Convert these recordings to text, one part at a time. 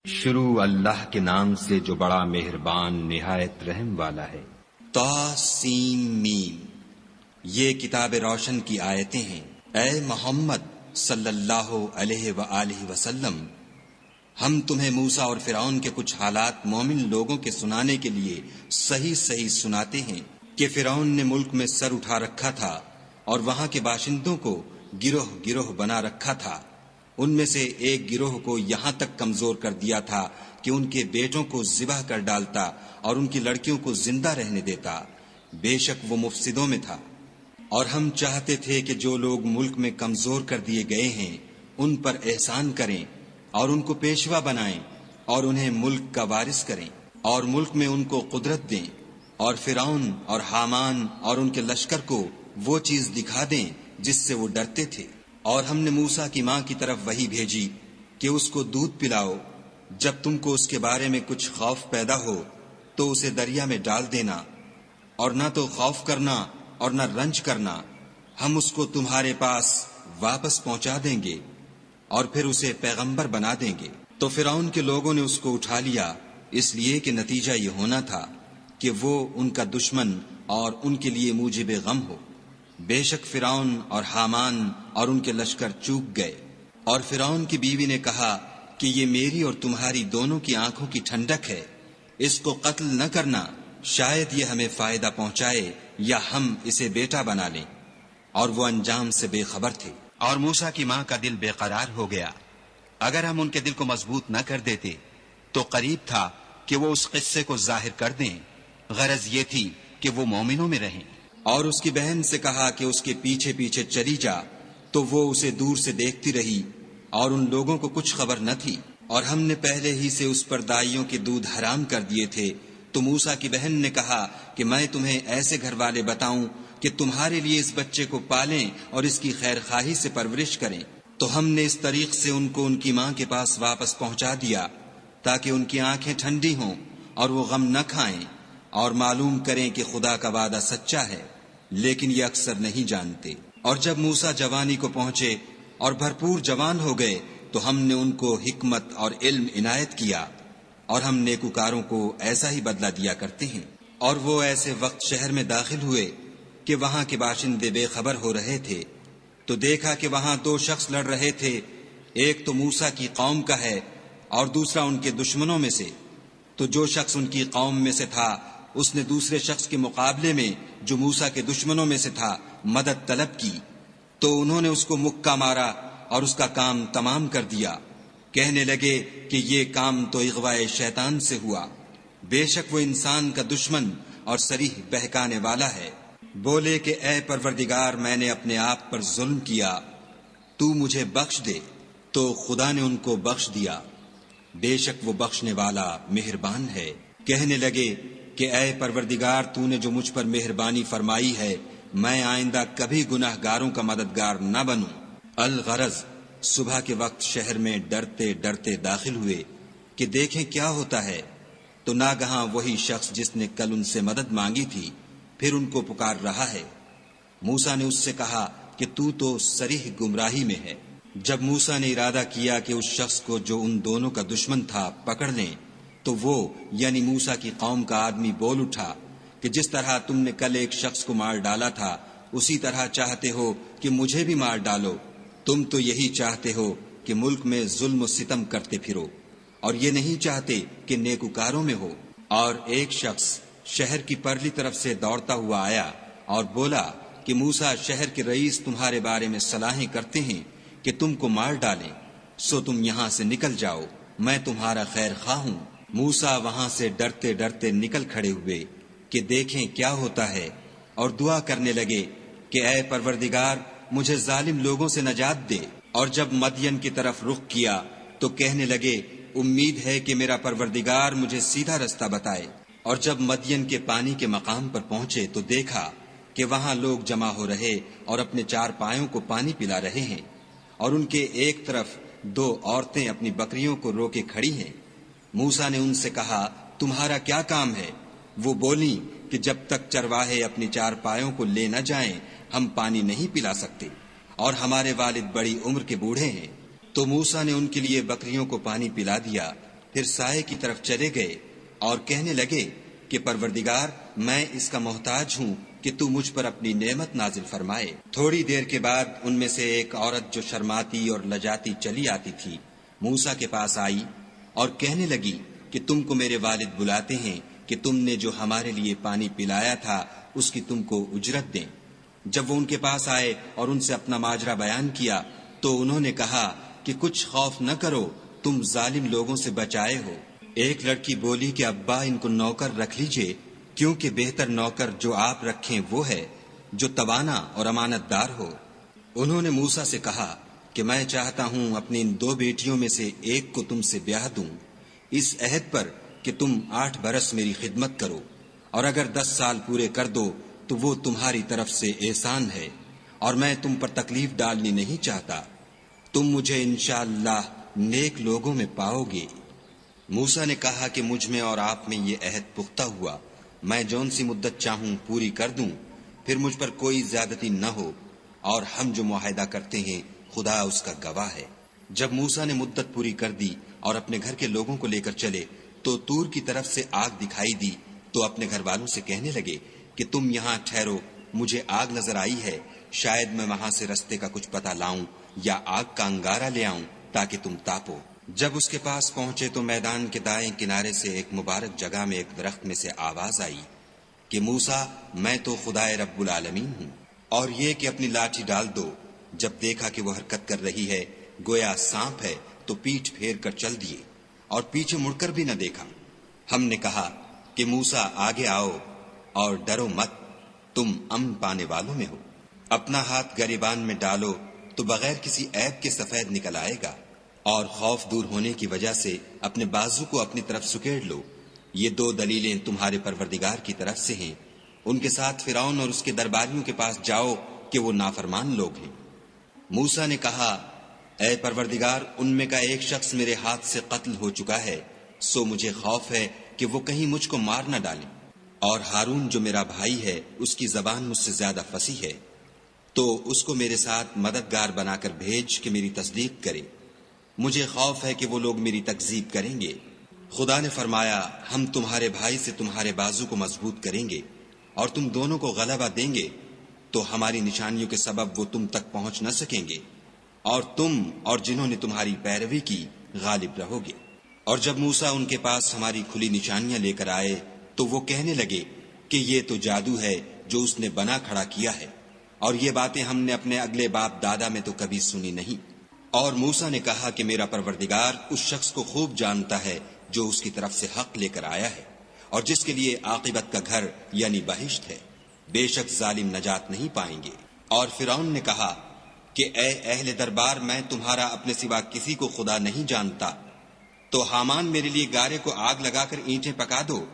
شروع اللہ کے نام سے جو بڑا مہربان نہایت رحم والا ہے۔ طاسیم یہ کتاب روشن کی آیتیں ہیں۔ اے محمد صلی اللہ علیہ وآلہ وسلم، ہم تمہیں موسیٰ اور فرعون کے کچھ حالات مومن لوگوں کے سنانے کے لیے صحیح صحیح سناتے ہیں کہ فرعون نے ملک میں سر اٹھا رکھا تھا اور وہاں کے باشندوں کو گروہ گروہ بنا رکھا تھا۔ ان میں سے ایک گروہ کو یہاں تک کمزور کر دیا تھا کہ ان کے بیٹوں کو ذبح کر ڈالتا اور ان کی لڑکیوں کو زندہ رہنے دیتا۔ بے شک وہ مفسدوں میں تھا۔ اور ہم چاہتے تھے کہ جو لوگ ملک میں کمزور کر دیے گئے ہیں ان پر احسان کریں اور ان کو پیشوا بنائیں اور انہیں ملک کا وارث کریں اور ملک میں ان کو قدرت دیں، اور فرعون اور حامان اور ان کے لشکر کو وہ چیز دکھا دیں جس سے وہ ڈرتے تھے۔ اور ہم نے موسیٰ کی ماں کی طرف وحی بھیجی کہ اس کو دودھ پلاؤ، جب تم کو اس کے بارے میں کچھ خوف پیدا ہو تو اسے دریا میں ڈال دینا، اور نہ تو خوف کرنا اور نہ رنج کرنا، ہم اس کو تمہارے پاس واپس پہنچا دیں گے اور پھر اسے پیغمبر بنا دیں گے۔ تو فرعون کے لوگوں نے اس کو اٹھا لیا، اس لیے کہ نتیجہ یہ ہونا تھا کہ وہ ان کا دشمن اور ان کے لیے موجب غم ہو۔ بے شک فرعون اور حامان اور ان کے لشکر چوک گئے۔ اور فرعون کی بیوی نے کہا کہ یہ میری اور تمہاری دونوں کی آنکھوں کی ٹھنڈک ہے، اس کو قتل نہ کرنا، شاید یہ ہمیں فائدہ پہنچائے یا ہم اسے بیٹا بنا لیں۔ اور وہ انجام سے بے خبر تھے۔ اور موسیٰ کی ماں کا دل بے قرار ہو گیا۔ اگر ہم ان کے دل کو مضبوط نہ کر دیتے تو قریب تھا کہ وہ اس قصے کو ظاہر کر دیں، غرض یہ تھی کہ وہ مومنوں میں رہیں۔ اور اس کی بہن سے کہا کہ اس کے پیچھے پیچھے چلی جا، تو وہ اسے دور سے دیکھتی رہی اور ان لوگوں کو کچھ خبر نہ تھی۔ اور ہم نے پہلے ہی سے اس پر دائیوں کے دودھ حرام کر دیے تھے۔ تو موسیٰ کی بہن نے کہا کہ میں تمہیں ایسے گھر والے بتاؤں کہ تمہارے لیے اس بچے کو پالیں اور اس کی خیر خواہی سے پرورش کریں۔ تو ہم نے اس طریق سے ان کو ان کی ماں کے پاس واپس پہنچا دیا تاکہ ان کی آنکھیں ٹھنڈی ہوں اور وہ غم نہ کھائیں اور معلوم کریں کہ خدا کا وعدہ سچا ہے، لیکن یہ اکثر نہیں جانتے۔ اور جب موسیٰ جوانی کو پہنچے اور بھرپور جوان ہو گئے تو ہم نے ان کو حکمت اور علم عنایت کیا، اور ہم نیکوکاروں کو ایسا ہی بدلہ دیا کرتے ہیں۔ اور وہ ایسے وقت شہر میں داخل ہوئے کہ وہاں کے باشندے بے خبر ہو رہے تھے، تو دیکھا کہ وہاں دو شخص لڑ رہے تھے، ایک تو موسیٰ کی قوم کا ہے اور دوسرا ان کے دشمنوں میں سے۔ تو جو شخص ان کی قوم میں سے تھا اس نے دوسرے شخص کے مقابلے میں جو موسیٰ کے دشمنوں میں سے تھا مدد طلب کی، تو انہوں نے اس کو مکہ مارا اور اس کا کام تمام کر دیا۔ کہنے لگے کہ یہ کام تو اغوائے شیطان سے ہوا، بے شک وہ انسان کا دشمن اور صریح بہکانے والا ہے۔ بولے کہ اے پروردگار، میں نے اپنے آپ پر ظلم کیا، تو مجھے بخش دے۔ تو خدا نے ان کو بخش دیا، بے شک وہ بخشنے والا مہربان ہے۔ کہنے لگے کہ اے پروردگار، تو نے جو مجھ پر مہربانی فرمائی ہے، میں آئندہ کبھی گناہ گاروں کا مددگار نہ بنوں۔ الغرض صبح کے وقت شہر میں ڈرتے ڈرتے داخل ہوئے کہ دیکھیں کیا ہوتا ہے، تو ناگہاں وہی شخص جس نے کل ان سے مدد مانگی تھی پھر ان کو پکار رہا ہے۔ موسیٰ نے اس سے کہا کہ تو صریح گمراہی میں ہے۔ جب موسیٰ نے ارادہ کیا کہ اس شخص کو جو ان دونوں کا دشمن تھا پکڑ لیں، تو وہ یعنی موسیٰ کی قوم کا آدمی بول اٹھا کہ جس طرح تم نے کل ایک شخص کو مار ڈالا تھا اسی طرح چاہتے ہو کہ مجھے بھی مار ڈالو۔ تم تو یہی چاہتے ہو کہ ملک میں ظلم و ستم کرتے پھرو، اور یہ نہیں چاہتے کہ نیکوکاروں میں ہو۔ اور ایک شخص شہر کی پرلی طرف سے دوڑتا ہوا آیا اور بولا کہ موسیٰ شہر کے رئیس تمہارے بارے میں صلاحیں کرتے ہیں کہ تم کو مار ڈالیں، سو تم یہاں سے نکل جاؤ، میں تمہارا خیر خواہ ہوں۔ موسیٰ وہاں سے ڈرتے ڈرتے نکل کھڑے ہوئے کہ دیکھیں کیا ہوتا ہے، اور دعا کرنے لگے کہ اے پروردگار، مجھے ظالم لوگوں سے نجات دے۔ اور جب مدین کی طرف رخ کیا تو کہنے لگے امید ہے کہ میرا پروردگار مجھے سیدھا رستہ بتائے۔ اور جب مدین کے پانی کے مقام پر پہنچے تو دیکھا کہ وہاں لوگ جمع ہو رہے اور اپنے چار پایوں کو پانی پلا رہے ہیں، اور ان کے ایک طرف دو عورتیں اپنی بکریوں کو روکے کھڑی ہیں۔ موسیٰ نے ان سے کہا تمہارا کیا کام ہے؟ وہ بولیں کہ جب تک چرواہے اپنی چار پایوں کو لے نہ جائیں ہم پانی نہیں پلا سکتے، اور ہمارے والد بڑی عمر کے بوڑھے ہیں۔ تو موسیٰ نے ان کے لیے بکریوں کو پانی پلا دیا پھر سائے کی طرف چلے گئے اور کہنے لگے کہ پروردگار میں اس کا محتاج ہوں کہ تو مجھ پر اپنی نعمت نازل فرمائے۔ تھوڑی دیر کے بعد ان میں سے ایک عورت جو شرماتی اور لجاتی چلی آتی تھی موسیٰ کے پاس آئی اور کہنے لگی کہ تم کو میرے والد بلاتے ہیں کہ تم نے جو ہمارے لیے پانی پلایا تھا اس کی تم کو اجرت دیں۔ جب وہ ان کے پاس آئے اور ان سے اپنا ماجرا بیان کیا تو انہوں نے کہا کہ کچھ خوف نہ کرو، تم ظالم لوگوں سے بچائے ہو۔ ایک لڑکی بولی کہ ابا ان کو نوکر رکھ لیجئے، کیونکہ بہتر نوکر جو آپ رکھیں وہ ہے جو توانا اور امانت دار ہو۔ انہوں نے موسیٰ سے کہا کہ میں چاہتا ہوں اپنی ان 2 بیٹیوں میں سے ایک کو تم سے بیاہ دوں، اس عہد پر کہ تم 8 برس میری خدمت کرو، اور اگر 10 سال پورے کر دو تو وہ تمہاری طرف سے احسان ہے، اور میں تم پر تکلیف ڈالنی نہیں چاہتا، تم مجھے انشاءاللہ نیک لوگوں میں پاؤ گے۔ موسیٰ نے کہا کہ مجھ میں اور آپ میں یہ عہد پختہ ہوا، میں جون سی مدت چاہوں پوری کر دوں، پھر مجھ پر کوئی زیادتی نہ ہو، اور ہم جو معاہدہ کرتے ہیں خدا اس کا گواہ ہے۔ جب موسیٰ نے مدت پوری کر دی اور اپنے گھر کے لوگوں کو لے کر چلے تو طور کی طرف سے آگ دکھائی دی، تو اپنے گھر والوں سے کہنے لگے کہ تم یہاں ٹھہرو، مجھے آگ نظر آئی ہے، شاید میں وہاں سے رستے کا کچھ پتہ لاؤں یا آگ کا انگارہ لے آؤں تاکہ تم تاپو۔ جب اس کے پاس پہنچے تو میدان کے دائیں کنارے سے ایک مبارک جگہ میں ایک درخت میں سے آواز آئی کہ موسیٰ میں تو خدائے رب العالمین ہوں، اور یہ کہ اپنی لاٹھی ڈال دو۔ جب دیکھا کہ وہ حرکت کر رہی ہے گویا سانپ ہے تو پیٹھ پھیر کر چل دیے اور پیچھے مڑ کر بھی نہ دیکھا۔ ہم نے کہا کہ موسیٰ آگے آؤ اور ڈرو مت، تم امن پانے والوں میں ہو۔ اپنا ہاتھ گریبان میں ڈالو تو بغیر کسی عیب کے سفید نکل آئے گا، اور خوف دور ہونے کی وجہ سے اپنے بازو کو اپنی طرف سکیڑ لو۔ یہ 2 دلیلیں تمہارے پروردگار کی طرف سے ہیں، ان کے ساتھ فرعون اور اس کے درباریوں کے پاس جاؤ کہ وہ نافرمان لوگ ہیں۔ موسیٰ نے کہا اے پروردگار، ان میں کا ایک شخص میرے ہاتھ سے قتل ہو چکا ہے، سو مجھے خوف ہے کہ وہ کہیں مجھ کو مار نہ ڈالیں، اور ہارون جو میرا بھائی ہے اس کی زبان مجھ سے زیادہ فصیح ہے، تو اس کو میرے ساتھ مددگار بنا کر بھیج کہ میری تصدیق کرے، مجھے خوف ہے کہ وہ لوگ میری تکذیب کریں گے۔ خدا نے فرمایا ہم تمہارے بھائی سے تمہارے بازو کو مضبوط کریں گے اور تم دونوں کو غلبہ دیں گے، تو ہماری نشانیوں کے سبب وہ تم تک پہنچ نہ سکیں گے، اور تم اور جنہوں نے تمہاری پیروی کی غالب رہو گے۔ اور جب موسیٰ ان کے پاس ہماری کھلی نشانیاں لے کر آئے تو وہ کہنے لگے کہ یہ تو جادو ہے جو اس نے بنا کھڑا کیا ہے، اور یہ باتیں ہم نے اپنے اگلے باپ دادا میں تو کبھی سنی نہیں۔ اور موسیٰ نے کہا کہ میرا پروردگار اس شخص کو خوب جانتا ہے جو اس کی طرف سے حق لے کر آیا ہے، اور جس کے لیے عاقبت کا گھر یعنی بہشت ہے، بے شک ظالم نجات نہیں پائیں گے۔ اور فرعون نے کہا کہ اے اہل دربار، میں تمہارا اپنے سوا کسی کو خدا نہیں جانتا، تو حامان میرے لیے گارے کو آگ لگا کر اینٹیں پکا دو،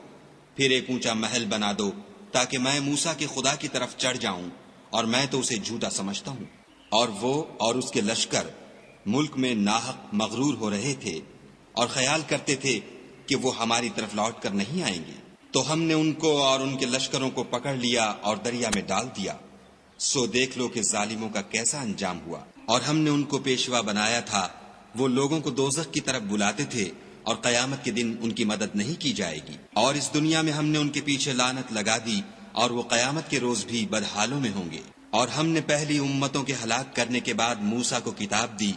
پھر ایک اونچا محل بنا دو تاکہ میں موسیٰ کے خدا کی طرف چڑھ جاؤں، اور میں تو اسے جھوٹا سمجھتا ہوں۔ اور وہ اور اس کے لشکر ملک میں ناحق مغرور ہو رہے تھے اور خیال کرتے تھے کہ وہ ہماری طرف لوٹ کر نہیں آئیں گے، تو ہم نے ان کو اور ان کے لشکروں کو پکڑ لیا اور دریا میں ڈال دیا۔ سو دیکھ لو کہ ظالموں کا کیسا انجام ہوا۔ اور ہم نے ان کو پیشوا بنایا تھا، وہ لوگوں کو دوزخ کی طرف بلاتے تھے، اور قیامت کے دن ان کی مدد نہیں کی جائے گی۔ اور اس دنیا میں ہم نے ان کے پیچھے لعنت لگا دی، اور وہ قیامت کے روز بھی بدحالوں میں ہوں گے۔ اور ہم نے پہلی امتوں کے ہلاک کرنے کے بعد موسیٰ کو کتاب دی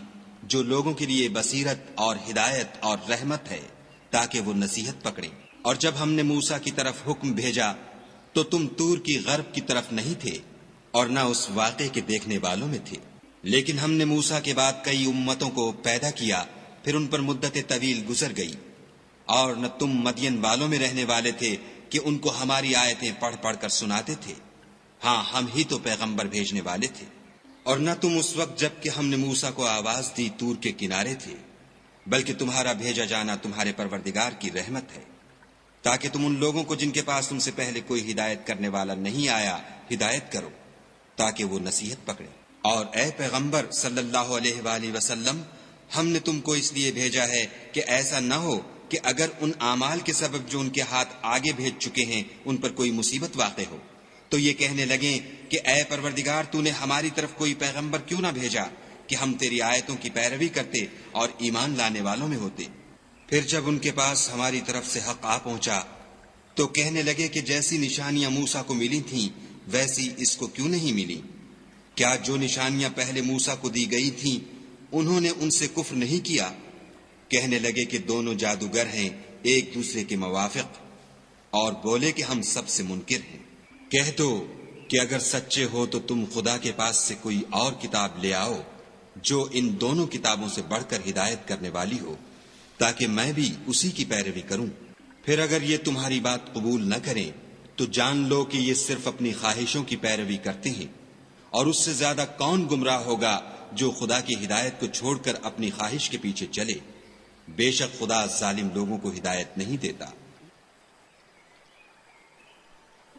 جو لوگوں کے لیے بصیرت اور ہدایت اور رحمت ہے تاکہ وہ نصیحت پکڑیں۔ اور جب ہم نے موسیٰ کی طرف حکم بھیجا تو تم طور کی غرب کی طرف نہیں تھے اور نہ اس واقعے کے دیکھنے والوں میں تھے، لیکن ہم نے موسیٰ کے بعد کئی امتوں کو پیدا کیا، پھر ان پر مدت طویل گزر گئی، اور نہ تم مدین والوں میں رہنے والے تھے کہ ان کو ہماری آیتیں پڑھ پڑھ کر سناتے تھے، ہاں ہم ہی تو پیغمبر بھیجنے والے تھے۔ اور نہ تم اس وقت جب کہ ہم نے موسیٰ کو آواز دی طور کے کنارے تھے، بلکہ تمہارا بھیجا جانا تمہارے پروردگار کی رحمت ہے، تاکہ تم ان لوگوں کو جن کے پاس تم سے پہلے کوئی ہدایت کرنے والا نہیں آیا ہدایت کرو تاکہ وہ نصیحت پکڑے۔ اور اے پیغمبر صلی اللہ علیہ وآلہ وسلم، ہم نے تم کو اس لیے بھیجا ہے کہ ایسا نہ ہو کہ اگر ان اعمال کے سبب جو ان کے ہاتھ آگے بھیج چکے ہیں ان پر کوئی مصیبت واقع ہو تو یہ کہنے لگیں کہ اے پروردگار تو نے ہماری طرف کوئی پیغمبر کیوں نہ بھیجا کہ ہم تیری آیتوں کی پیروی کرتے اور ایمان لانے والوں میں ہوتے۔ پھر جب ان کے پاس ہماری طرف سے حق آ پہنچا تو کہنے لگے کہ جیسی نشانیاں موسیٰ کو ملی تھیں ویسی اس کو کیوں نہیں ملی؟ کیا جو نشانیاں پہلے موسیٰ کو دی گئی تھیں انہوں نے ان سے کفر نہیں کیا؟ کہنے لگے کہ دونوں جادوگر ہیں ایک دوسرے کے موافق، اور بولے کہ ہم سب سے منکر ہیں۔ کہہ دو کہ اگر سچے ہو تو تم خدا کے پاس سے کوئی اور کتاب لے آؤ جو ان دونوں کتابوں سے بڑھ کر ہدایت کرنے والی ہو، تاکہ میں بھی اسی کی پیروی کروں۔ پھر اگر یہ تمہاری بات قبول نہ کریں تو جان لو کہ یہ صرف اپنی خواہشوں کی پیروی کرتے ہیں، اور اس سے زیادہ کون گمراہ ہوگا جو خدا کی ہدایت کو چھوڑ کر اپنی خواہش کے پیچھے چلے۔ بے شک خدا ظالم لوگوں کو ہدایت نہیں دیتا۔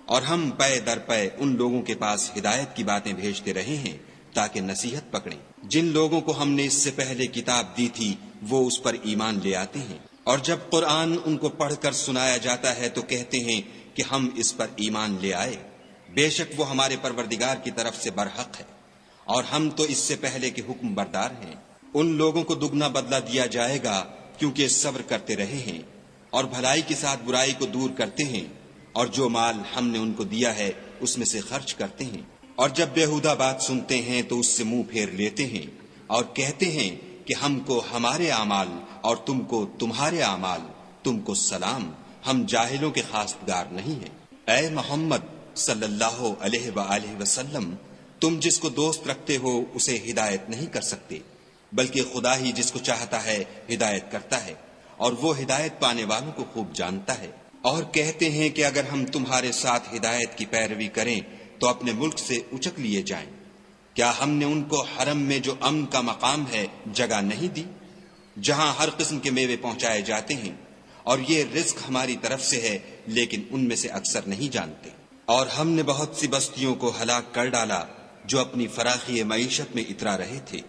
اور ہم پے در پے ان لوگوں کے پاس ہدایت کی باتیں بھیجتے رہے ہیں تاکہ نصیحت پکڑیں۔ جن لوگوں کو ہم نے اس سے پہلے کتاب دی تھی وہ اس پر ایمان لے آتے ہیں، اور جب قرآن ان کو پڑھ کر سنایا جاتا ہے تو کہتے ہیں کہ ہم اس پر ایمان لے آئے۔ بے شک وہ ہمارے پروردگار کی طرف سے برحق ہے، اور ہم تو اس سے پہلے کے حکم بردار ہیں۔ ان لوگوں کو دگنا بدلہ دیا جائے گا کیونکہ صبر کرتے رہے ہیں اور بھلائی کے ساتھ برائی کو دور کرتے ہیں، اور جو مال ہم نے ان کو دیا ہے اس میں سے خرچ کرتے ہیں، اور جب بیہودہ بات سنتے ہیں تو اس سے منہ پھیر لیتے ہیں اور کہتے ہیں کہ ہم کو ہمارے اعمال اور تم کو تمہارے اعمال، تم کو سلام، ہم جاہلوں کے خاستگار نہیں ہیں۔ اے محمد صلی اللہ علیہ وآلہ وسلم، تم جس کو دوست رکھتے ہو اسے ہدایت نہیں کر سکتے، بلکہ خدا ہی جس کو چاہتا ہے ہدایت کرتا ہے، اور وہ ہدایت پانے والوں کو خوب جانتا ہے۔ اور کہتے ہیں کہ اگر ہم تمہارے ساتھ ہدایت کی پیروی کریں تو اپنے ملک سے اچک لیے جائیں۔ کیا ہم نے ان کو حرم میں جو امن کا مقام ہے جگہ نہیں دی، جہاں ہر قسم کے میوے پہنچائے جاتے ہیں، اور یہ رزق ہماری طرف سے ہے لیکن ان میں سے اکثر نہیں جانتے۔ اور ہم نے بہت سی بستیوں کو ہلاک کر ڈالا جو اپنی فراخی معیشت میں اترا رہے تھے،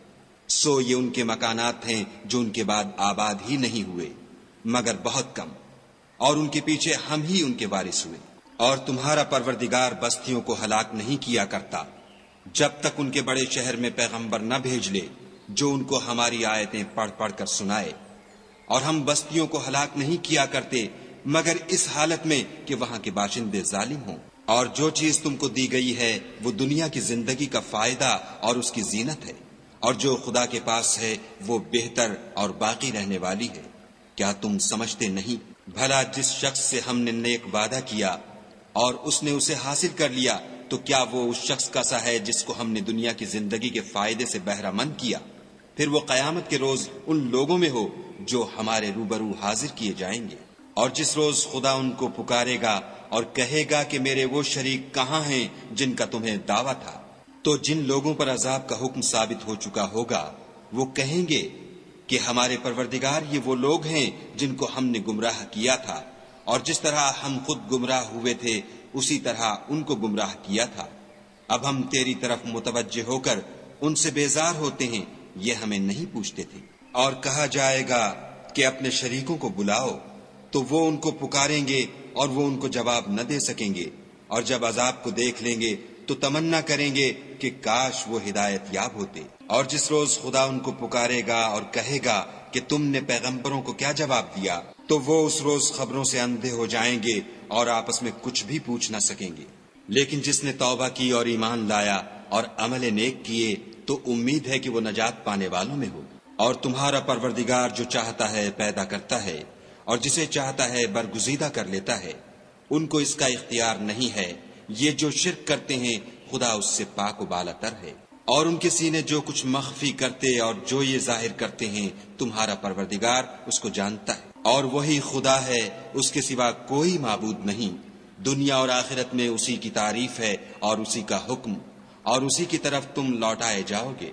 سو یہ ان کے مکانات ہیں جو ان کے بعد آباد ہی نہیں ہوئے مگر بہت کم، اور ان کے پیچھے ہم ہی ان کے وارث ہوئے۔ اور تمہارا پروردگار بستیوں کو ہلاک نہیں کیا کرتا جب تک ان کے بڑے شہر میں پیغمبر نہ بھیج لے جو ان کو ہماری آیتیں پڑھ پڑھ کر سنائے، اور ہم بستیوں کو ہلاک نہیں کیا کرتے مگر اس حالت میں کہ وہاں کے باشندے ظالم ہوں۔ اور جو چیز تم کو دی گئی ہے وہ دنیا کی زندگی کا فائدہ اور اس کی زینت ہے، اور جو خدا کے پاس ہے وہ بہتر اور باقی رہنے والی ہے۔ کیا تم سمجھتے نہیں؟ بھلا جس شخص سے ہم نے نیک وعدہ کیا اور اس نے اسے حاصل کر لیا تو کیا وہ اس شخص کا سا ہے جس کو ہم نے دنیا کی زندگی کے فائدے سے بہرہ مند کیا؟ پھر وہ قیامت کے روز ان لوگوں میں ہو جو ہمارے روبرو حاضر کیے جائیں گے۔ اور جس روز خدا ان کو پکارے گا اور کہے گا کہ میرے وہ شریک کہاں ہیں جن کا تمہیں دعویٰ تھا، تو جن لوگوں پر عذاب کا حکم ثابت ہو چکا ہوگا وہ کہیں گے کہ ہمارے پروردگار یہ وہ لوگ ہیں جن کو ہم نے گمراہ کیا تھا، اور جس طرح ہم خود گمراہ ہوئے تھے اسی طرح ان کو گمراہ کیا تھا۔ اب ہم تیری طرف متوجہ ہو کر ان سے بیزار ہوتے ہیں، یہ ہمیں نہیں پوچھتے تھے۔ اور کہا جائے گا کہ اپنے شریکوں کو بلاؤ، تو وہ ان کو پکاریں گے اور وہ ان کو جواب نہ دے سکیں گے، اور جب عذاب کو دیکھ لیں گے تو تمنا کریں گے کہ کاش وہ ہدایت یاب ہوتے۔ اور جس روز خدا ان کو پکارے گا اور کہے گا کہ تم نے پیغمبروں کو کیا جواب دیا، تو وہ اس روز خبروں سے اندھے ہو جائیں گے اور آپس میں کچھ بھی پوچھ نہ سکیں گے۔ لیکن جس نے توبہ کی اور ایمان لایا اور عمل نیک کیے تو امید ہے کہ وہ نجات پانے والوں میں ہو۔ اور تمہارا پروردگار جو چاہتا ہے پیدا کرتا ہے اور جسے چاہتا ہے برگزیدہ کر لیتا ہے، ان کو اس کا اختیار نہیں ہے۔ یہ جو شرک کرتے ہیں خدا اس سے پاک و بالا تر ہے۔ اور ان کے سینے جو کچھ مخفی کرتے اور جو یہ ظاہر کرتے ہیں تمہارا پروردگار اس کو جانتا ہے۔ اور وہی خدا ہے، اس کے سوا کوئی معبود نہیں۔ دنیا اور آخرت میں اسی کی تعریف ہے اور اسی کا حکم، اور اسی کی طرف تم لوٹائے جاؤ گے۔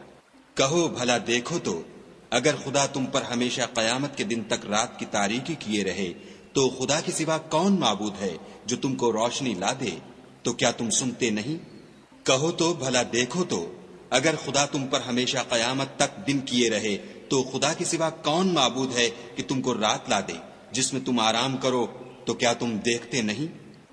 کہو بھلا دیکھو تو اگر خدا تم پر ہمیشہ قیامت کے دن تک رات کی تاریکی کیے رہے تو خدا کے سوا کون معبود ہے جو تم کو روشنی لا دے؟ تو کیا تم سنتے نہیں؟ کہو تو بھلا دیکھو تو اگر خدا تم پر ہمیشہ قیامت تک دن کیے رہے تو خدا کے سوا کون معبود ہے کہ تم کو رات لا دے جس میں تم آرام کرو؟ تو کیا تم دیکھتے نہیں؟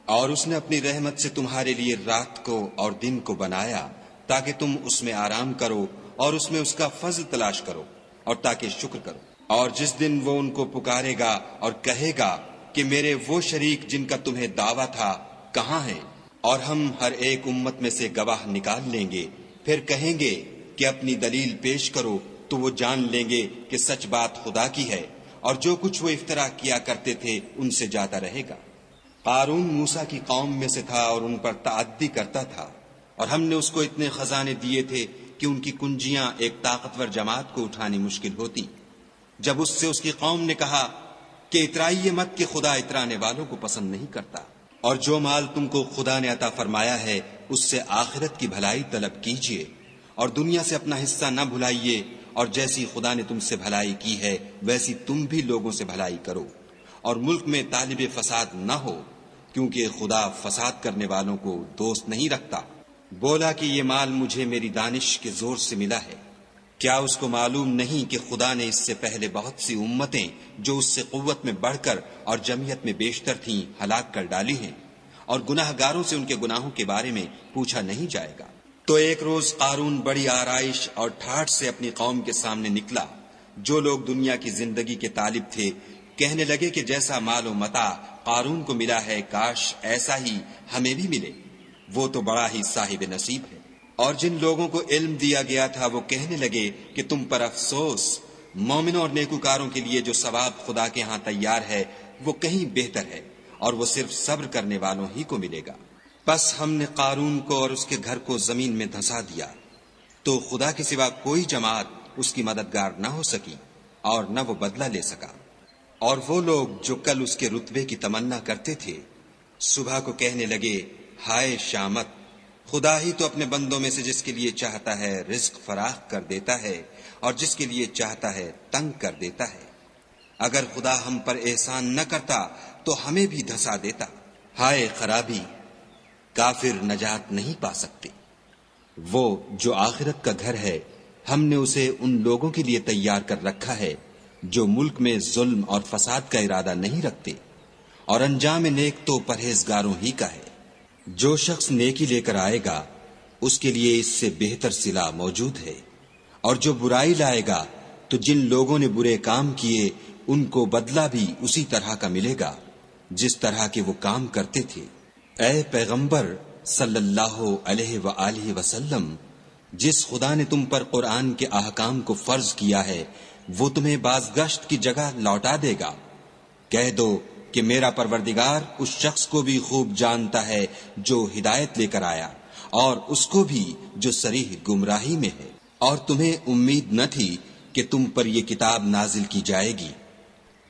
اور اس نے اپنی رحمت سے تمہارے لیے رات کو اور دن کو بنایا تاکہ تم اس میں آرام کرو اور اس میں اس کا فضل تلاش کرو اور تاکہ شکر کرو۔ اور جس دن وہ ان کو پکارے گا اور کہے گا کہ میرے وہ شریک جن کا تمہیں دعویٰ تھا کہاں ہیں، اور ہم ہر ایک امت میں سے گواہ نکال لیں گے، پھر کہیں گے کہ اپنی دلیل پیش کرو، تو وہ جان لیں گے کہ سچ بات خدا کی ہے، اور جو کچھ وہ افترا کیا کرتے تھے ان سے جاتا رہے گا۔ قارون موسیٰ کی قوم میں سے تھا اور ان پر تعدی کرتا تھا، اور ہم نے اس کو اتنے خزانے دیے تھے کہ ان کی کنجیاں ایک طاقتور جماعت کو اٹھانی مشکل ہوتی۔ جب اس سے اس کی قوم نے کہا کہ اترائیے مت کہ خدا اترانے والوں کو پسند نہیں کرتا، اور جو مال تم کو خدا نے عطا فرمایا ہے اس سے آخرت کی بھلائی طلب کیجیے، اور دنیا سے اپنا حصہ نہ بھلائیے، اور جیسی خدا نے تم سے بھلائی کی ہے ویسی تم بھی لوگوں سے بھلائی کرو، اور ملک میں طالب فساد نہ ہو، کیونکہ خدا فساد کرنے والوں کو دوست نہیں رکھتا۔ بولا کہ یہ مال مجھے میری دانش کے زور سے ملا ہے، کیا اس کو معلوم نہیں کہ خدا نے اس سے پہلے بہت سی امتیں جو اس سے قوت میں بڑھ کر اور جمعیت میں بیشتر تھیں ہلاک کر ڈالی ہیں، اور گناہ گاروں سے ان کے گناہوں کے بارے میں پوچھا نہیں جائے گا۔ تو ایک روز قارون بڑی آرائش اور ٹھاٹھ سے اپنی قوم کے سامنے نکلا۔ جو لوگ دنیا کی زندگی کے طالب تھے کہنے لگے کہ جیسا مال و متاع قارون کو ملا ہے کاش ایسا ہی ہمیں بھی ملے، وہ تو بڑا ہی صاحب نصیب ہے۔ اور جن لوگوں کو علم دیا گیا تھا وہ کہنے لگے کہ تم پر افسوس، مومنوں اور نیکوکاروں کے لیے جو ثواب خدا کے ہاں تیار ہے وہ کہیں بہتر ہے، اور وہ صرف صبر کرنے والوں ہی کو ملے گا۔ پس ہم نے قارون کو اور اس کے گھر کو زمین میں دھسا دیا، تو خدا کے سوا کوئی جماعت اس کی مددگار نہ ہو سکی اور نہ وہ بدلہ لے سکا۔ اور وہ لوگ جو کل اس کے رتبے کی تمنا کرتے تھے صبح کو کہنے لگے ہائے شامت، خدا ہی تو اپنے بندوں میں سے جس کے لیے چاہتا ہے رزق فراخ کر دیتا ہے اور جس کے لیے چاہتا ہے تنگ کر دیتا ہے۔ اگر خدا ہم پر احسان نہ کرتا تو ہمیں بھی دھسا دیتا۔ ہائے خرابی، کافر نجات نہیں پا سکتے۔ وہ جو آخرت کا گھر ہے ہم نے اسے ان لوگوں کے لیے تیار کر رکھا ہے جو ملک میں ظلم اور فساد کا ارادہ نہیں رکھتے، اور انجام نیک تو پرہیزگاروں ہی کا ہے۔ جو شخص نیکی لے کر آئے گا اس کے لیے اس سے بہتر صلہ موجود ہے، اور جو برائی لائے گا تو جن لوگوں نے برے کام کیے ان کو بدلہ بھی اسی طرح کا ملے گا جس طرح کے وہ کام کرتے تھے۔ اے پیغمبر صلی اللہ علیہ وآلہ وسلم، جس خدا نے تم پر قرآن کے احکام کو فرض کیا ہے وہ تمہیں بازگشت کی جگہ لوٹا دے گا۔ کہہ دو کہ میرا پروردگار اس شخص کو بھی خوب جانتا ہے جو ہدایت لے کر آیا، اور اس کو بھی جو صریح گمراہی میں ہے۔ اور تمہیں امید نہ تھی کہ تم پر یہ کتاب نازل کی جائے گی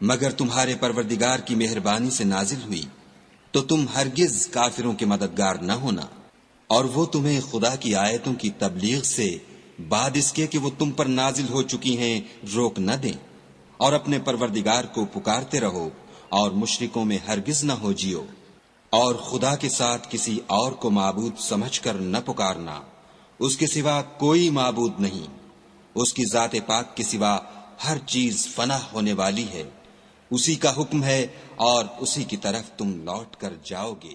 مگر تمہارے پروردگار کی مہربانی سے نازل ہوئی، تو تم ہرگز کافروں کے مددگار نہ ہونا، اور وہ تمہیں خدا کی آیتوں کی تبلیغ سے بعد اس کے کہ وہ تم پر نازل ہو چکی ہیں روک نہ دیں، اور اپنے پروردگار کو پکارتے رہو اور مشرکوں میں ہرگز نہ ہو جیو، اور خدا کے ساتھ کسی اور کو معبود سمجھ کر نہ پکارنا، اس کے سوا کوئی معبود نہیں، اس کی ذات پاک کے سوا ہر چیز فنا ہونے والی ہے، اسی کا حکم ہے اور اسی کی طرف تم لوٹ کر جاؤ گے۔